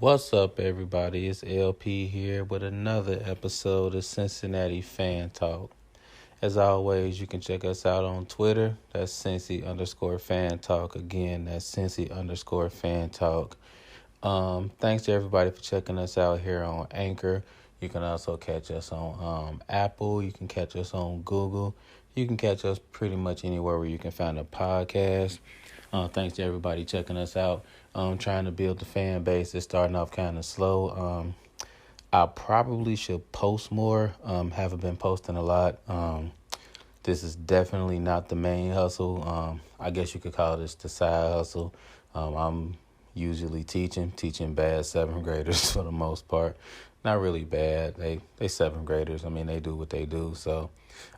What's up, everybody? It's LP here with another episode of Cincinnati Fan Talk. As always, you can check us out on Twitter. That's Cincy_Fan Talk. Again, that's Cincy_Fan Talk. Thanks to everybody for checking us out here on Anchor. You can also catch us on Apple. You can catch us on Google. You can catch us pretty much anywhere where you can find a podcast. Thanks to everybody checking us out. Trying to build the fan base. It's starting off kind of slow. I probably should post more. Haven't been posting a lot. This is definitely not the main hustle. I guess you could call this the side hustle. I'm usually teaching bad seventh graders for the most part. Not really bad. They seventh graders. I mean, they do what they do. So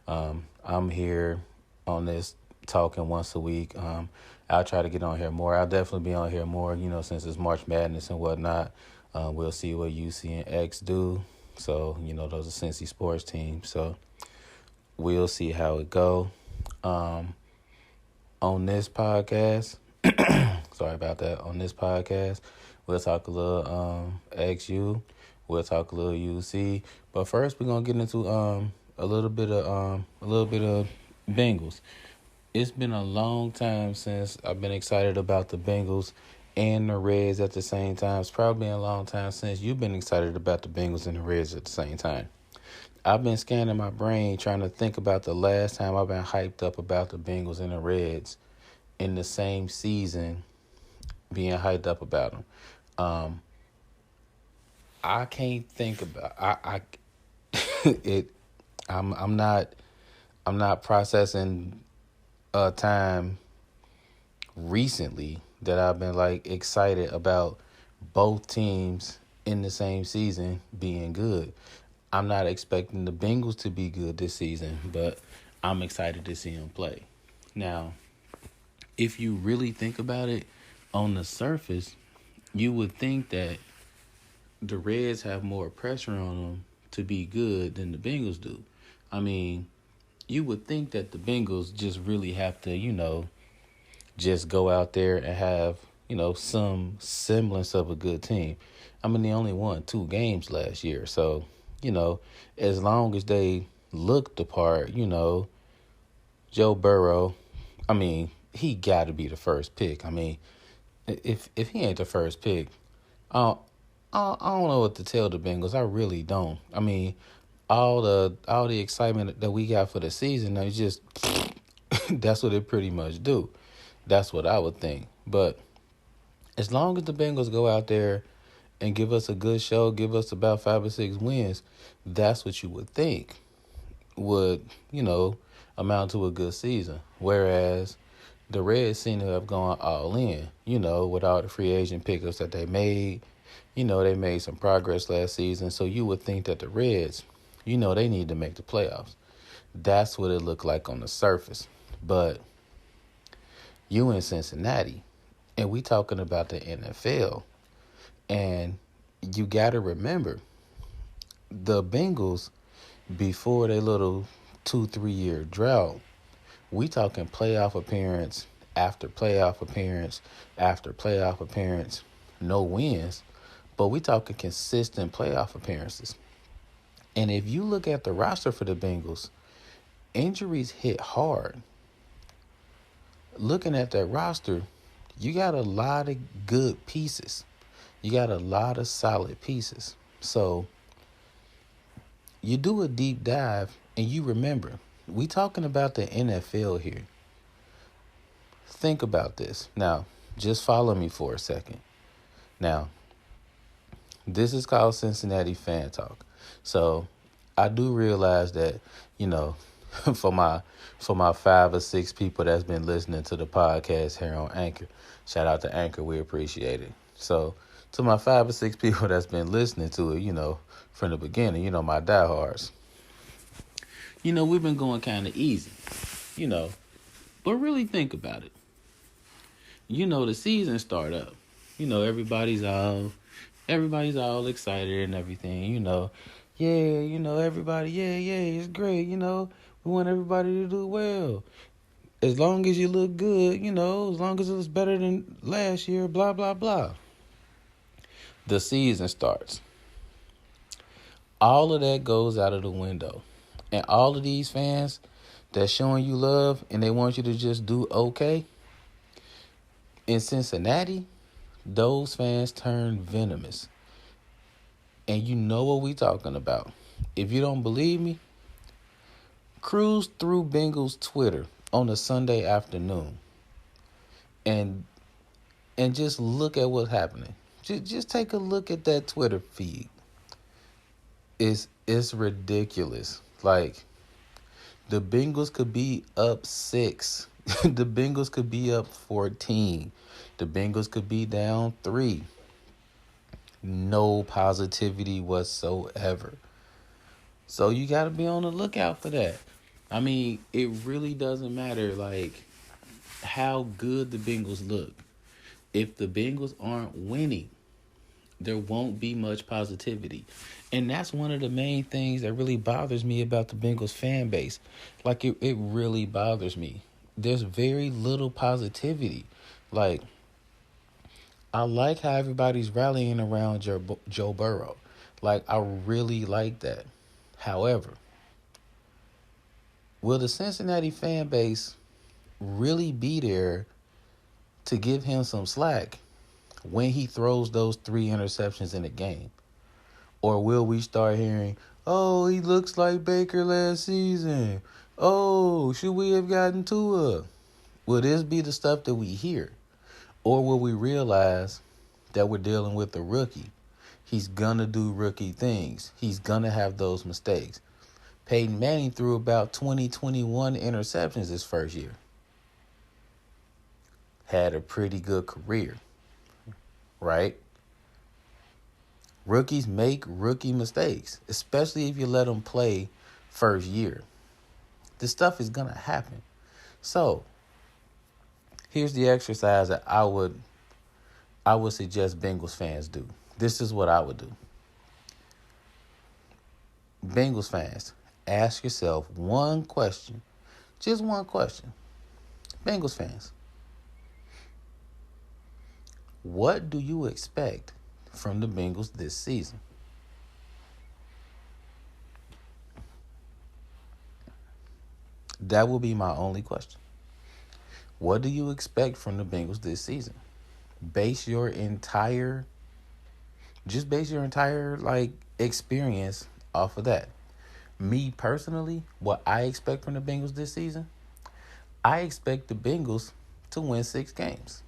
I'm here on this talking once a week. I'll try to get on here more. I'll definitely be on here more, since it's March Madness and whatnot. We'll see what UC and X do. So, those are Cincy sports teams. So we'll see how it go. On this podcast, sorry about that. On this podcast, we'll talk a little XU. We'll talk a little UC. But first, we're gonna get into a little bit of Bengals. It's been a long time since I've been excited about the Bengals and the Reds at the same time. It's probably been a long time since you've been excited about the Bengals and the Reds at the same time. I've been scanning my brain trying to think about the last time I've been hyped up about the Bengals and the Reds in the same season, being hyped up about them. I can't think about it. I'm not processing a time recently that I've been excited about both teams in the same season being good. I'm not expecting the Bengals to be good this season, but I'm excited to see them play. Now, if you really think about it, on the surface, you would think that the Reds have more pressure on them to be good than the Bengals do. I mean, you would think that the Bengals just really have to, just go out there and have, some semblance of a good team. I mean, they only won 2 games last year. So, as long as they look the part, Joe Burrow, I mean, he got to be the first pick. I mean, if he ain't the first pick, I don't know what to tell the Bengals. I really don't. I mean, all the excitement that we got for the season, it's just that's what it pretty much do. That's what I would think. But as long as the Bengals go out there and give us a good show, give us about 5 or 6 wins, that's what you would think would, amount to a good season. Whereas the Reds seem to have gone all in, with all the free agent pickups that they made. They made some progress last season. So you would think that the Reds, they need to make the playoffs. That's what it looked like on the surface. But you in Cincinnati, and we talking about the NFL. And you got to remember, the Bengals, before their little 2-3 year drought, we talking playoff appearance after playoff appearance after playoff appearance, no wins. But we talking consistent playoff appearances. And if you look at the roster for the Bengals, injuries hit hard. Looking at that roster, you got a lot of good pieces. You got a lot of solid pieces. So you do a deep dive and you remember, we talking about the NFL here. Think about this. Now, just follow me for a second. Now, this is called Cincinnati Fan Talk. So I do realize that, for my 5 or 6 people that's been listening to the podcast here on Anchor, shout out to Anchor, we appreciate it. So to my 5 or 6 people that's been listening to it, from the beginning, my diehards, we've been going kind of easy, but really think about it. The season start up, everybody's all excited and everything, everybody, yeah, it's great, We want everybody to do well. As long as you look good, as long as it was better than last year, blah, blah, blah. The season starts. All of that goes out of the window. And all of these fans that's showing you love and they want you to just do okay, in Cincinnati, those fans turn venomous. And you know what we talking about. If you don't believe me, cruise through Bengals Twitter on a Sunday afternoon and just look at what's happening. Just take a look at that Twitter feed. It's ridiculous. Like, the Bengals could be up 6. The Bengals could be up 14. The Bengals could be down 3. No positivity whatsoever. So you got to be on the lookout for that. I mean, it really doesn't matter, like, how good the Bengals look. If the Bengals aren't winning, there won't be much positivity. And that's one of the main things that really bothers me about the Bengals fan base. Like, it really bothers me. There's very little positivity. Like, I like how everybody's rallying around Joe Burrow. Like, I really like that. However, will the Cincinnati fan base really be there to give him some slack when he throws those 3 interceptions in a game? Or will we start hearing, oh, he looks like Baker last season. Oh, should we have gotten Tua? Will this be the stuff that we hear? Or will we realize that we're dealing with a rookie? He's going to do rookie things. He's going to have those mistakes. Peyton Manning threw about 21 interceptions his first year. Had a pretty good career, right? Rookies make rookie mistakes, especially if you let them play first year. This stuff is going to happen. So, here's the exercise that I would suggest Bengals fans do. This is what I would do. Bengals fans, ask yourself one question. Just one question. Bengals fans, what do you expect from the Bengals this season? That will be my only question. What do you expect from the Bengals this season? Base your entire experience off of that. Me personally, what I expect from the Bengals this season, I expect the Bengals to win 6 games.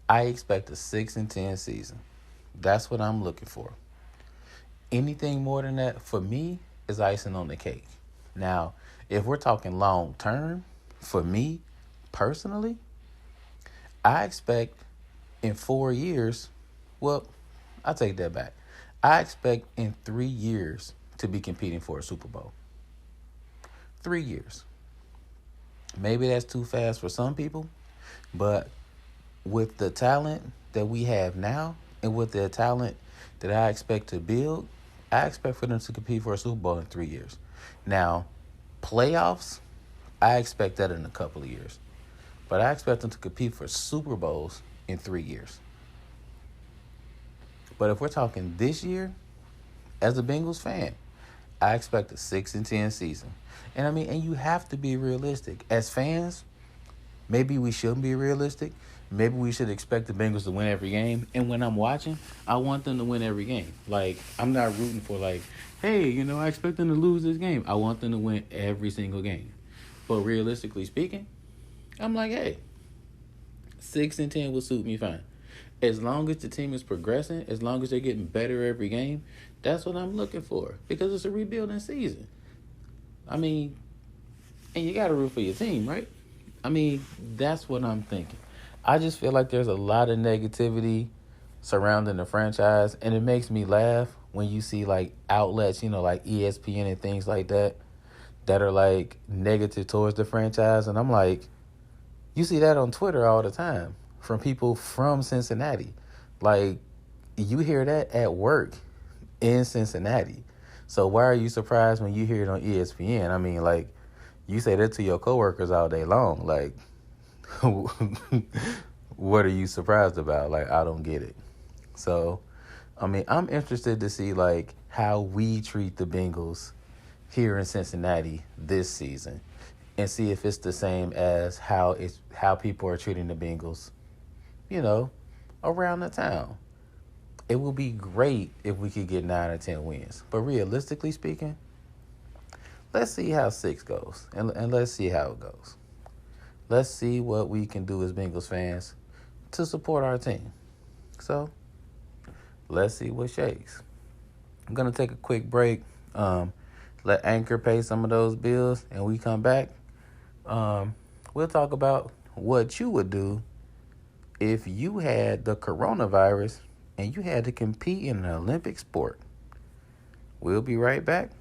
I expect a 6-10 season. That's what I'm looking for. Anything more than that, for me, is icing on the cake. Now, if we're talking long term, for me, personally, I expect in 4 years, well, I take that back. I expect in 3 years to be competing for a Super Bowl. 3 years. Maybe that's too fast for some people, but with the talent that we have now and with the talent that I expect to build, I expect for them to compete for a Super Bowl in 3 years. Now, playoffs, I expect that in a couple of years. But I expect them to compete for Super Bowls in 3 years. But if we're talking this year, as a Bengals fan, I expect a 6-10 season. And you have to be realistic. As fans, maybe we shouldn't be realistic. Maybe we should expect the Bengals to win every game. And when I'm watching, I want them to win every game. Like, I'm not rooting for hey, I expect them to lose this game. I want them to win every single game. But realistically speaking, I'm like, hey, 6-10 will suit me fine. As long as the team is progressing, as long as they're getting better every game, that's what I'm looking for. Because it's a rebuilding season. And you got to root for your team, right? That's what I'm thinking. I just feel like there's a lot of negativity surrounding the franchise, and it makes me laugh when you see outlets, like ESPN and things like that are negative towards the franchise. And I'm like, you see that on Twitter all the time from people from Cincinnati. You hear that at work in Cincinnati. So why are you surprised when you hear it on ESPN? I mean, like, you say that to your coworkers all day long. Like, what are you surprised about? Like, I don't get it. So, I mean, I'm interested to see like how we treat the Bengals here in Cincinnati this season, and see if it's the same as how people are treating the Bengals, you know, around the town. It would be great if we could get 9 or 10 wins, but realistically speaking, let's see how 6 goes, and let's see how it goes. Let's see what we can do as Bengals fans to support our team. So let's see what shakes. I'm gonna take a quick break. Let Anchor pay some of those bills, and we come back. We'll talk about what you would do if you had the coronavirus and you had to compete in an Olympic sport. We'll be right back.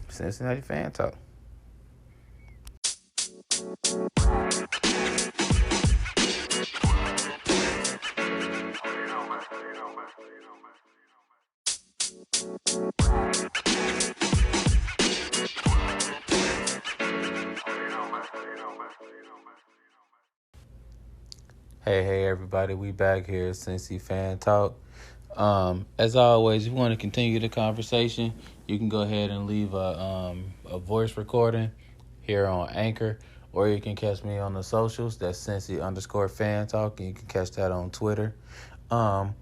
Cincinnati Fan Talk. Hey, everybody. We back here at Cincy Fan Talk. As always, if you want to continue the conversation, you can go ahead and leave a voice recording here on Anchor, or you can catch me on the socials. That's Cincy_Fan Talk, and you can catch that on Twitter. I'm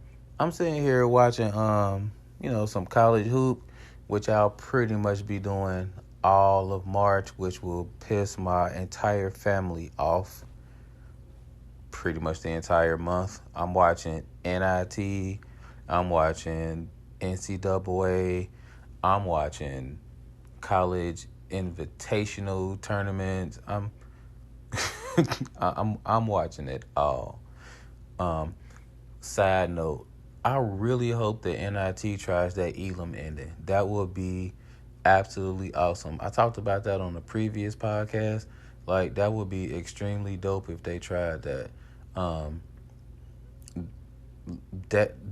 sitting here watching, some college hoop, which I'll pretty much be doing all of March, which will piss my entire family off pretty much the entire month. I'm watching NIT, I'm watching NCAA, I'm watching college invitational tournaments. I'm watching it all. Side note, I really hope that NIT tries that Elam ending. That would be absolutely awesome. I talked about that on the previous podcast. Like, that would be extremely dope if they tried that.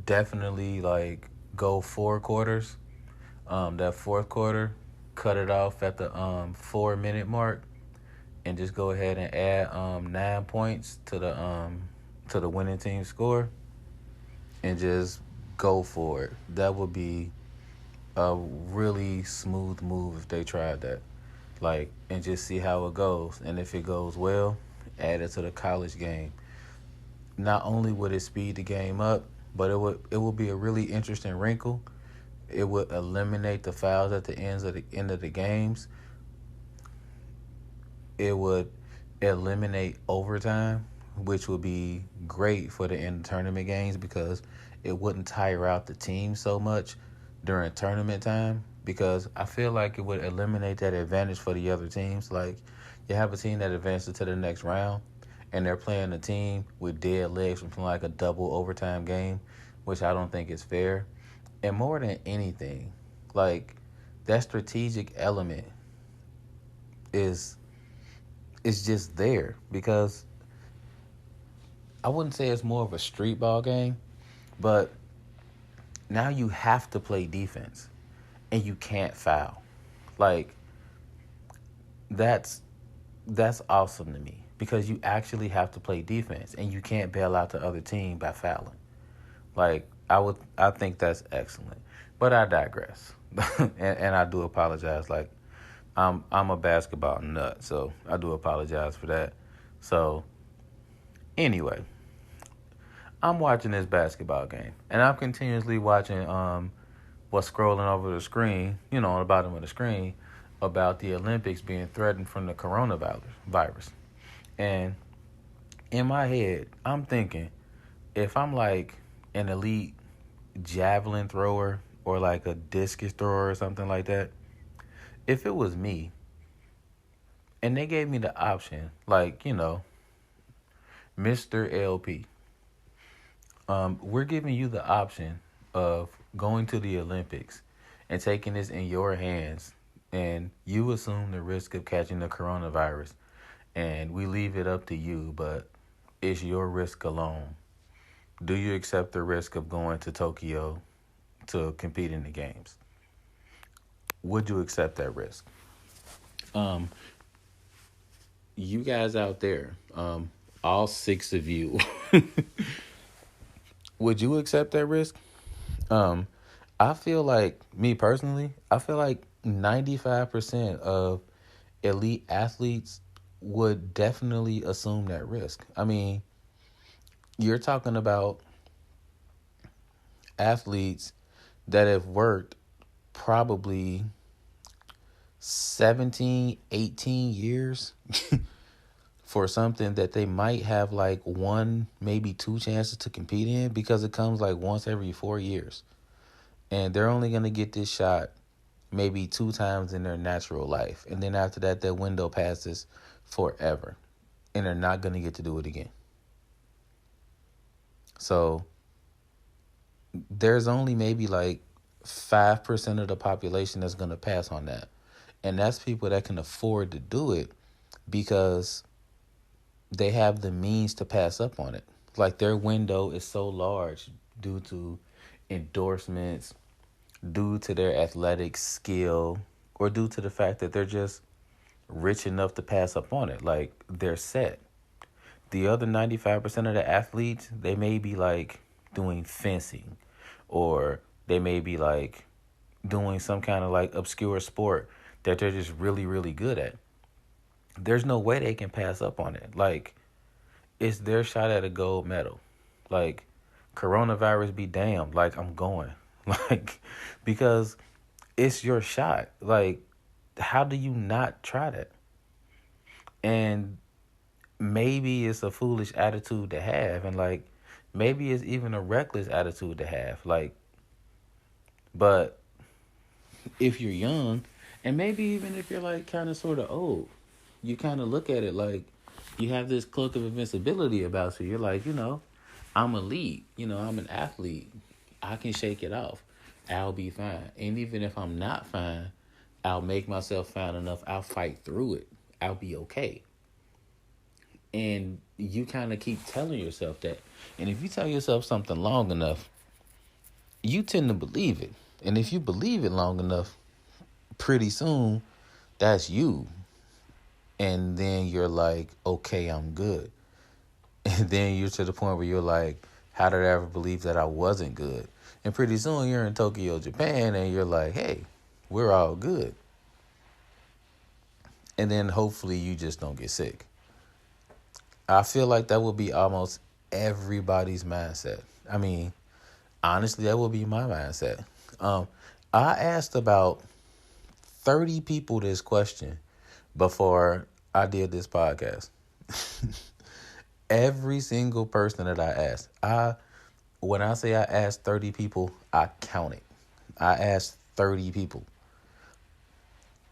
Definitely like go 4 quarters. That fourth quarter, cut it off at the 4 minute mark, and just go ahead and add 9 points to the winning team score, and just go for it. That would be a really smooth move if they tried that. Like, and just see how it goes. And if it goes well, add it to the college game. Not only would it speed the game up, but it would be a really interesting wrinkle. It would eliminate the fouls at the end of the games. It would eliminate overtime, which would be great for the end of tournament games, because it wouldn't tire out the team so much during tournament time, because I feel like it would eliminate that advantage for the other teams. Like, you have a team that advances to the next round, and they're playing a team with dead legs from like a double overtime game, which I don't think is fair. And more than anything, like, that strategic element is just there, because I wouldn't say it's more of a street ball game, but now you have to play defense and you can't foul. Like, that's awesome to me, because you actually have to play defense and you can't bail out the other team by fouling. Like, I think that's excellent. But I digress. and I do apologize. Like, I'm a basketball nut, so I do apologize for that. So anyway, I'm watching this basketball game, and I'm continuously watching what's scrolling over the screen, on the bottom of the screen, about the Olympics being threatened from the coronavirus. And in my head, I'm thinking, if I'm like an elite javelin thrower or like a discus thrower or something like that, if it was me and they gave me the option, like, Mr. LP, we're giving you the option of going to the Olympics and taking this in your hands, and you assume the risk of catching the coronavirus, and we leave it up to you, but it's your risk alone. Do you accept the risk of going to Tokyo to compete in the games? would you accept that risk? Um, you guys out there, all six of you, would you accept that risk? Um, I feel like, me personally, I feel like 95% of elite athletes would definitely assume that risk. I mean, you're talking about athletes that have worked probably 17, 18 years for something that they might have like one, maybe two chances to compete in, because it comes like once every 4 years. And they're only going to get this shot maybe two times in their natural life. And then after that, that window passes forever. And they're not going to get to do it again. So there's only maybe like 5% of the population that's going to pass on that. And that's people that can afford to do it because they have the means to pass up on it. Like their window is so large due to endorsements, due to their athletic skill, or due to the fact that they're just rich enough to pass up on it. Like they're set. The other 95% of the athletes, they may be like doing fencing, or they may be like doing some kind of like obscure sport that they're just really, really good at. There's no way they can pass up on it. Like, it's their shot at a gold medal. Like, coronavirus be damned. Like, I'm going. Like, because it's your shot. Like, how do you not try that? And maybe it's a foolish attitude to have. And, like, maybe it's even a reckless attitude to have. Like, but if you're young, and maybe even if you're, like, kind of sort of old, you kind of look at it like you have this cloak of invincibility about you. You're like, I'm elite. I'm an athlete. I can shake it off. I'll be fine. And even if I'm not fine, I'll make myself fine enough. I'll fight through it. I'll be okay. And you kind of keep telling yourself that. And if you tell yourself something long enough, you tend to believe it. And if you believe it long enough, pretty soon, that's you. And then you're like, okay, I'm good. And then you're to the point where you're like, how did I ever believe that I wasn't good? And pretty soon you're in Tokyo, Japan, and you're like, hey, we're all good. And then hopefully you just don't get sick. I feel like that would be almost everybody's mindset. I mean, honestly, that would be my mindset. I asked about 30 people this question before I did this podcast. Every single person that I asked, when I say I asked 30 people, I counted. I asked 30 people.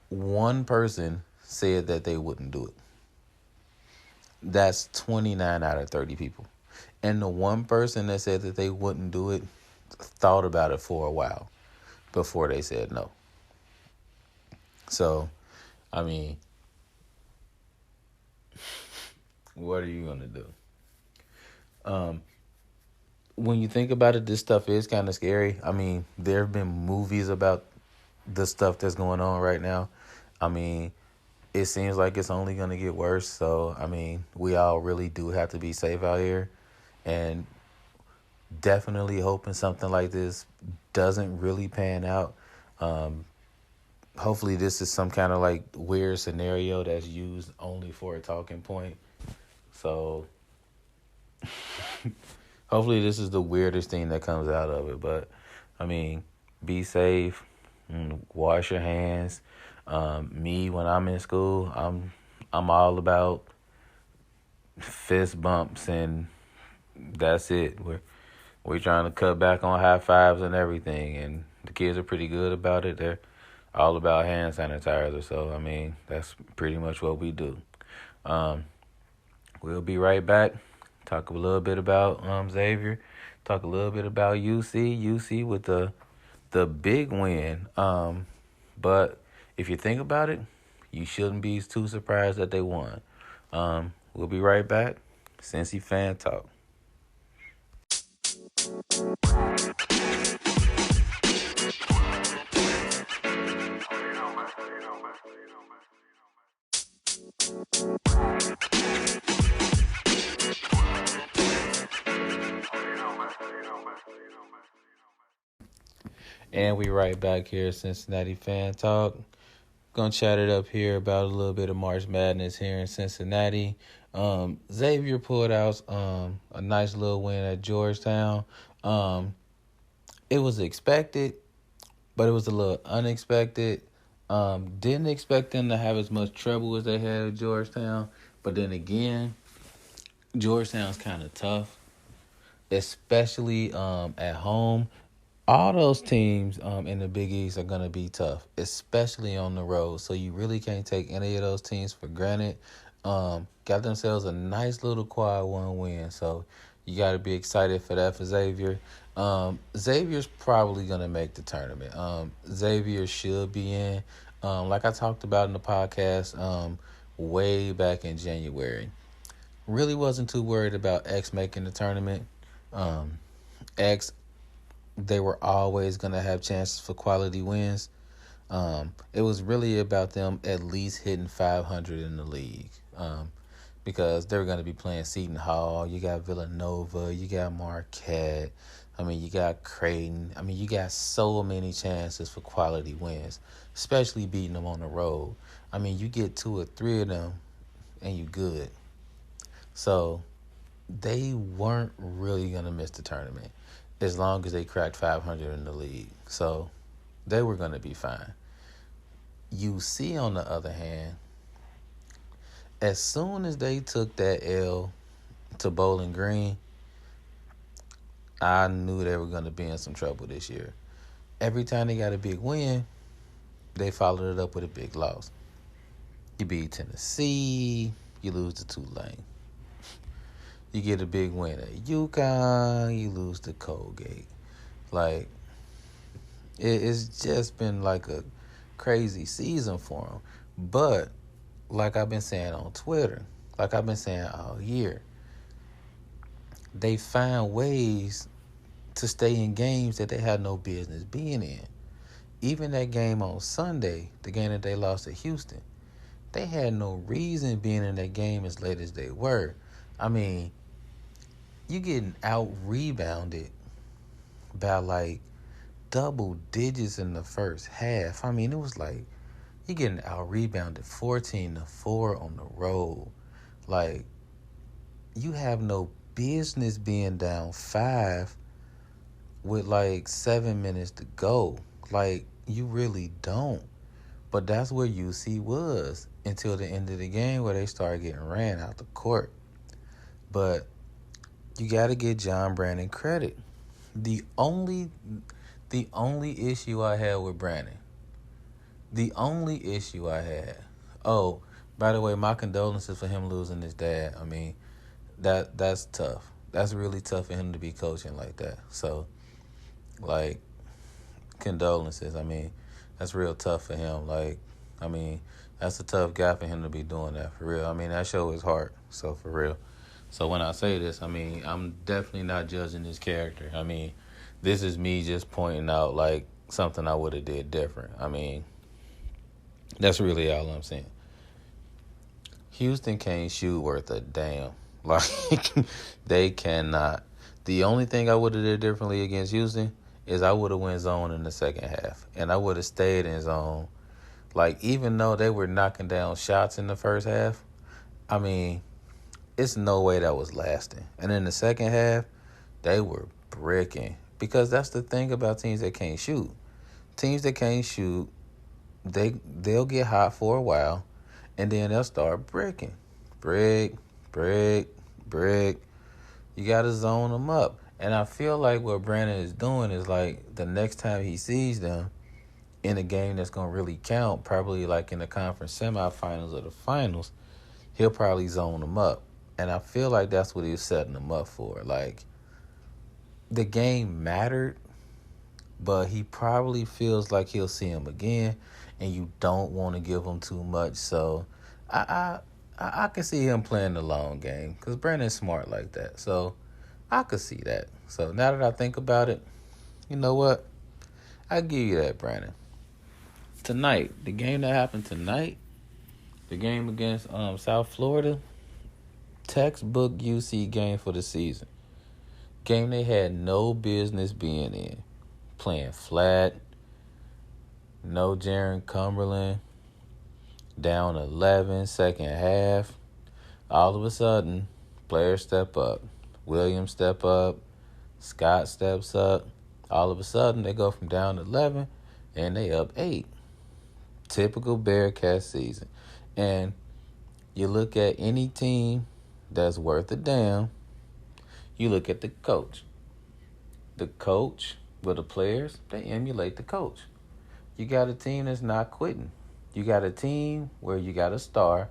One person said that they wouldn't do it. That's 29 out of 30 people. And the one person that said that they wouldn't do it thought about it for a while before they said no. So, I mean, what are you going to do? When you think about it, this stuff is kind of scary. I mean, there have been movies about the stuff that's going on right now. I mean, it seems like it's only going to get worse. So, I mean, we all really do have to be safe out here. And definitely hoping something like this doesn't really pan out. Hopefully this is some kind of like weird scenario that's used only for a talking point. So hopefully this is the weirdest thing that comes out of it. But I mean, be safe, wash your hands. Me, when I'm in school, I'm all about fist bumps, and that's it. We're trying to cut back on high fives and everything, and the kids are pretty good about it. They're all about hand sanitizer. So, I mean, that's pretty much what we do. We'll be right back. Talk a little bit about Xavier. Talk a little bit about UC. UC with the big win. But if you think about it, you shouldn't be too surprised that they won. We'll be right back. Cincy Fan Talk. And we right back here, Cincinnati Fan Talk. Gonna chat it up here about a little bit of March Madness here in Cincinnati. Xavier pulled out a nice little win at Georgetown. It was expected, but it was a little unexpected. Didn't expect them to have as much trouble as they had at Georgetown, but then again, Georgetown's kind of tough, especially at home. All those teams in the Big East are going to be tough, especially on the road. So you really can't take any of those teams for granted. Got themselves a nice little quad one win. So you got to be excited for that for Xavier. Xavier's probably going to make the tournament. Xavier should be in. Like I talked about in the podcast way back in January. Really wasn't too worried about X making the tournament. X, they were always going to have chances for quality wins. It was really about them at least hitting 500 in the league because they're going to be playing Seton Hall. You got Villanova. You got Marquette. You got Creighton. You got so many chances for quality wins, especially beating them on the road. You get 2 or 3 of them and you good. So they weren't really going to miss the tournament as long as they cracked 500 in the league. So they were going to be fine. UC, on the other hand, as soon as they took that L to Bowling Green, I knew they were going to be in some trouble this year. Every time they got a big win, they followed it up with a big loss. You beat Tennessee, you lose to Tulane. You get a big win at UConn, you lose to Colgate. It's just been like a crazy season for them. But, like I've been saying on Twitter, like I've been saying all year, they find ways to stay in games that they had no business being in. Even that game on Sunday, the game that they lost to Houston, they had no reason being in that game as late as they were. You getting out-rebounded by double digits in the first half. It was like you getting out-rebounded 14-4 on the road. You have no business being down 5 with 7 minutes to go. You really don't. But that's where UC was until the end of the game where they started getting ran out the court. But you got to give John Brandon credit. The only issue I had with Brandon, oh, by the way, my condolences for him losing his dad. That's tough. That's really tough for him to be coaching like that. So, condolences. That's real tough for him. That's a tough guy for him to be doing that, for real. That show his heart. So, for real. So when I say this, I'm definitely not judging his character. This is me just pointing out something I would have did different. That's really all I'm saying. Houston can't shoot worth a damn. They cannot. The only thing I would have did differently against Houston is I would have went zone in the second half, and I would have stayed in zone. Even though they were knocking down shots in the first half, it's no way that was lasting. And in the second half, they were bricking. Because that's the thing about teams that can't shoot. Teams that can't shoot, they'll get hot for a while, and then they'll start bricking. Brick. You got to zone them up. And I feel like what Brandon is doing is the next time he sees them in a game that's going to really count, probably in the conference semifinals or the finals, he'll probably zone them up. And I feel like that's what he was setting them up for. The game mattered, but he probably feels like he'll see him again, and you don't want to give him too much. So I can see him playing the long game because Brandon's smart like that. So I could see that. So now that I think about it, you know what? I give you that, Brandon. Tonight, the game that happened tonight, The game against South Florida, textbook UC game for the season. Game they had no business being in. Playing flat, no Jaron Cumberland, down 11, second half. All of a sudden, players step up. Williams step up. Scott steps up. All of a sudden, they go from down 11 and they up 8. Typical Bearcat season. And you look at any team that's worth a damn, you look at the coach. The coach with the players, they emulate the coach. You got a team that's not quitting. You got a team where you got a star,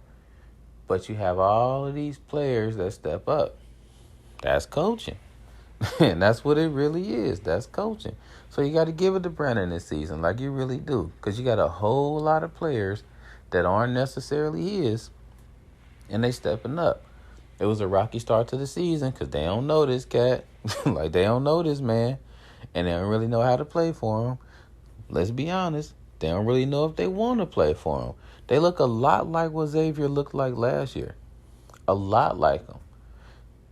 but you have all of these players that step up. That's coaching. And that's what it really is. That's coaching. So you got to give it to Brandon this season, like you really do, because you got a whole lot of players that aren't necessarily his, and they stepping up. It was a rocky start to the season because they don't know this cat. Like, they don't know this man, and they don't really know how to play for him. Let's be honest. They don't really know if they want to play for him. They look a lot like what Xavier looked like last year. A lot like him.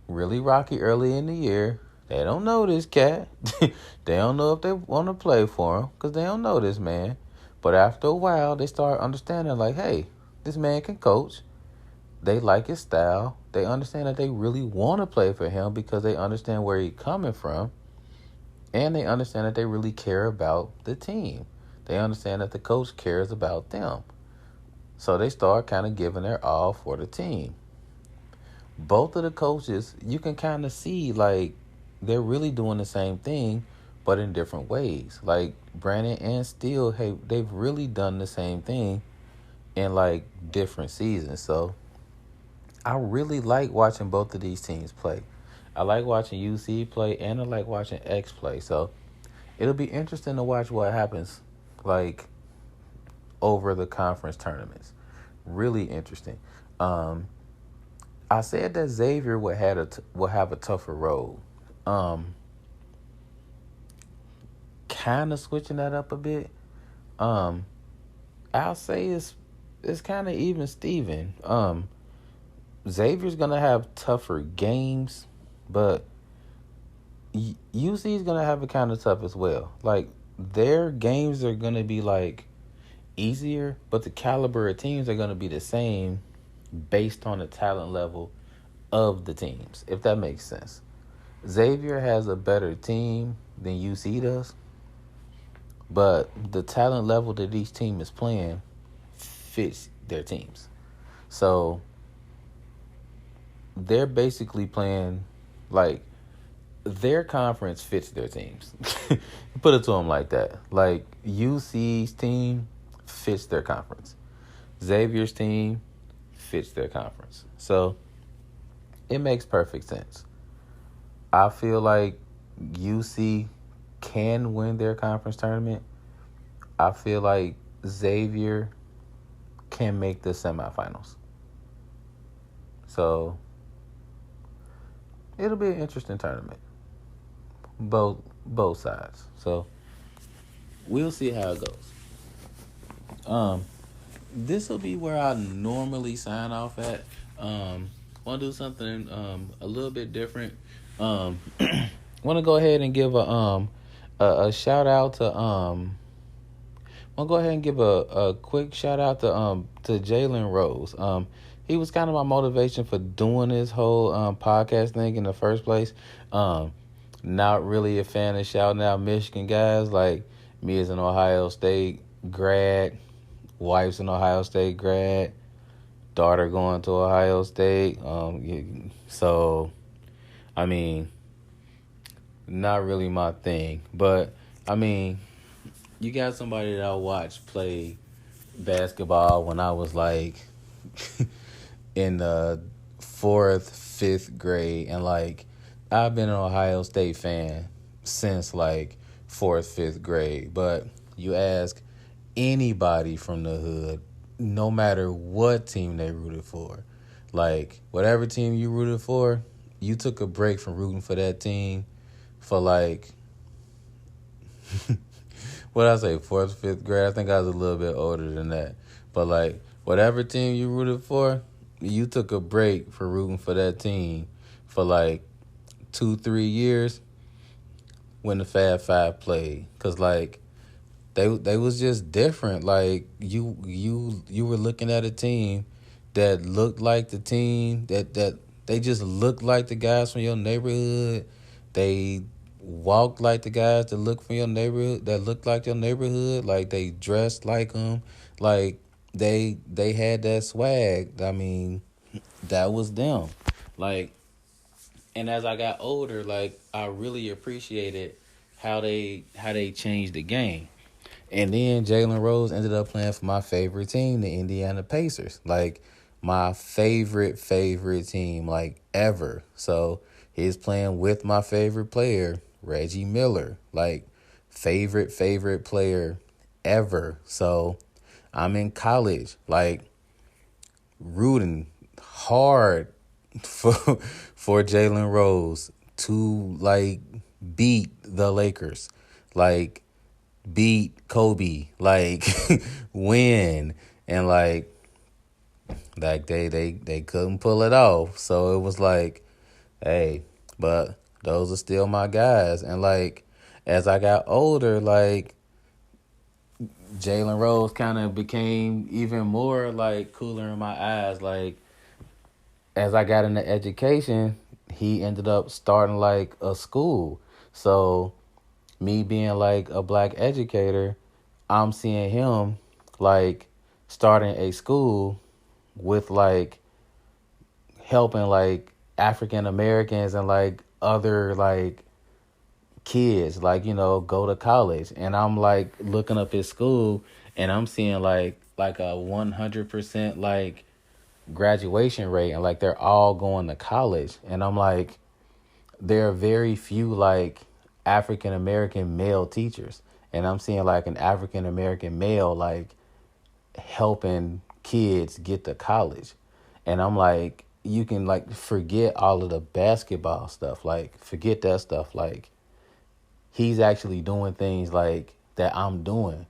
Really rocky early in the year. They don't know this cat. They don't know if they want to play for him because they don't know this man. But after a while, they start understanding, like, hey, this man can coach. They like his style. They understand that they really want to play for him because they understand where he's coming from. And they understand that they really care about the team. They understand that the coach cares about them. So they start kind of giving their all for the team. Both of the coaches, you can kind of see, like, they're really doing the same thing, but in different ways. Like, Brandon and Steele, hey, they've really done the same thing in, like, different seasons. So I really like watching both of these teams play. I like watching UC play, and I like watching X play. So it'll be interesting to watch what happens, like, over the conference tournaments. Really interesting. I said that Xavier would have a tougher road. Kind of switching that up a bit. I'll say it's kind of even Steven. Xavier's gonna have tougher games, but UC is gonna have it kind of tough as well. Like, their games are gonna be like easier, but the caliber of teams are gonna be the same based on the talent level of the teams, if that makes sense. Xavier has a better team than UC does, but the talent level that each team is playing fits their teams. So they're basically playing, like, their conference fits their teams. Put it to them like that. Like, UC's team fits their conference. Xavier's team fits their conference. So it makes perfect sense. I feel like UC can win their conference tournament. I feel like Xavier can make the semifinals. So it'll be an interesting tournament. Both sides. So we'll see how it goes. This will be where I normally sign off at. Want to do something a little bit different. Want to go ahead and give a shout out to Want to go ahead and give a quick shout out to Jalen Rose. He was kind of my motivation for doing this whole podcast thing in the first place. Not really a fan of shouting out Michigan guys. Like, me as an Ohio State grad, wife's an Ohio State grad, daughter going to Ohio State. So, I mean, not really my thing. But, I mean, you got somebody that I watched play basketball when I was, like, in the 4th, 5th grade. And, like, I've been an Ohio State fan since, like, 4th, 5th grade. But you ask anybody from the hood, no matter what team they rooted for, like, whatever team you rooted for, you took a break from rooting for that team for, like, what did I say, 4th, 5th grade? I think I was a little bit older than that. But, like, whatever team you rooted for, you took a break for rooting for that team for like 2, 3 years when the Fab Five played, cause like they was just different. Like you were looking at a team that looked like the team that they just looked like the guys from your neighborhood. They walked like the guys that look from your neighborhood, that looked like your neighborhood. Like they dressed like them. Like they had that swag. I mean, that was them. Like, and as I got older, like I really appreciated how they changed the game. And then Jalen Rose ended up playing for my favorite team, the Indiana Pacers. Like my favorite team, like ever. So he's playing with my favorite player, Reggie Miller. Like favorite player ever. So I'm in college, like rooting hard for Jalen Rose to like beat the Lakers. Like beat Kobe, like win, and like they couldn't pull it off. So it was like, hey, but those are still my guys. And like as I got older, like Jalen Rose kind of became even more like cooler in my eyes. Like as I got into education, he ended up starting like a school. So me being like a black educator, I'm seeing him like starting a school with like helping like African Americans and like other like kids like go to college. And I'm like looking up his school and I'm seeing like a 100% like graduation rate, and like they're all going to college. And I'm like, there are very few like African American male teachers, and I'm seeing like an African American male like helping kids get to college. And I'm like, you can like forget all of the basketball stuff, like forget that stuff. Like he's actually doing things like that I'm doing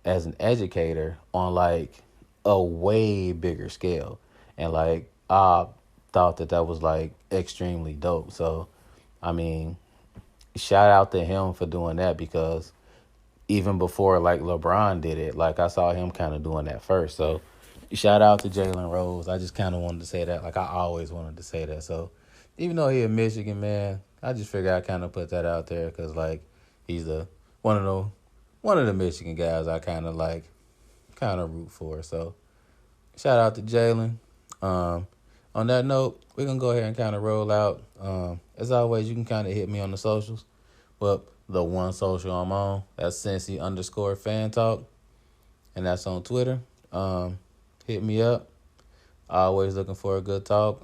as an educator on like a way bigger scale. And like I thought that was like extremely dope. So I mean, shout out to him for doing that, because even before like LeBron did it, like I saw him kind of doing that first. So shout out to Jalen Rose. I just kind of wanted to say that. Like I always wanted to say that. So even though he a Michigan man, I just figured I kind of put that out there because like he's one of the one of the Michigan guys I kind of root for. So shout out to Jalen. On that note, we're going to go ahead and kind of roll out. As always, you can kind of hit me on the socials. Well, the one social I'm on, that's Cincy_fan talk. And that's on Twitter. Hit me up. Always looking for a good talk.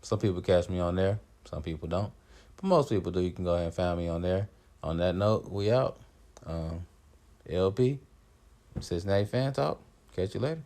Some people catch me on there. Some people don't. But most people do. You can go ahead and find me on there. On that note, we out. LP, Cincinnati Fan Talk. Catch you later.